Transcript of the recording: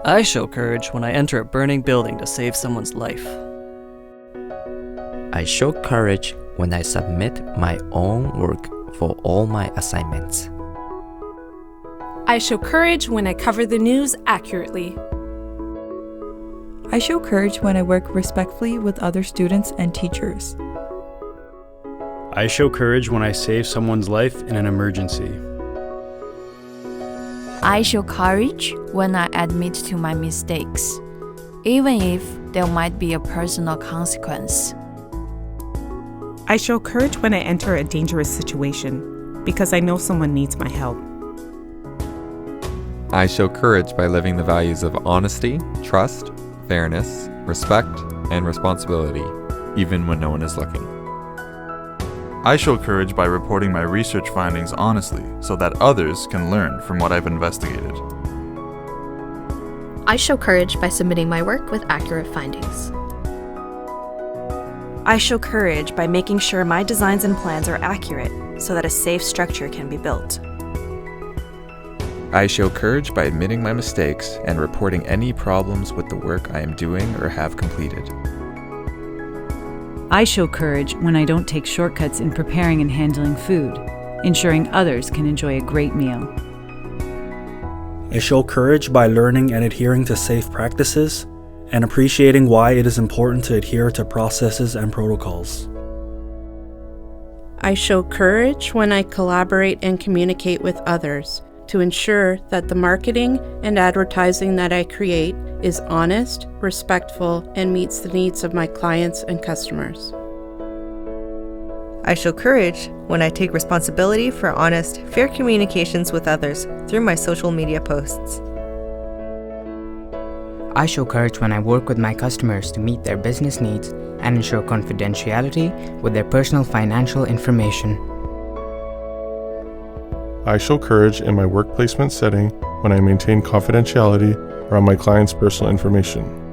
I show courage when I enter a burning building to save someone's life. I show courage when I submit my own work for all my assignments. I show courage when I cover the news accurately. I show courage when I work respectfully with other students and teachers. I show courage when I save someone's life in an emergency. I show courage when I admit to my mistakes, even if there might be a personal consequence. I show courage when I enter a dangerous situation, because I know someone needs my help. I show courage by living the values of honesty, trust, fairness, respect, and responsibility, even when no one is looking. I show courage by reporting my research findings honestly so that others can learn from what I've investigated. I show courage by submitting my work with accurate findings. I show courage by making sure my designs and plans are accurate so that a safe structure can be built. I show courage by admitting my mistakes and reporting any problems with the work I am doing or have completed. I show courage when I don't take shortcuts in preparing and handling food, ensuring others can enjoy a great meal. I show courage by learning and adhering to safe practices and appreciating why it is important to adhere to processes and protocols. I show courage when I collaborate and communicate with others to ensure that the marketing and advertising that I create is honest, respectful, and meets the needs of my clients and customers. I show courage when I take responsibility for honest, fair communications with others through my social media posts. I show courage when I work with my customers to meet their business needs and ensure confidentiality with their personal financial information. I show courage in my work placement setting when I maintain confidentiality around my clients' personal information.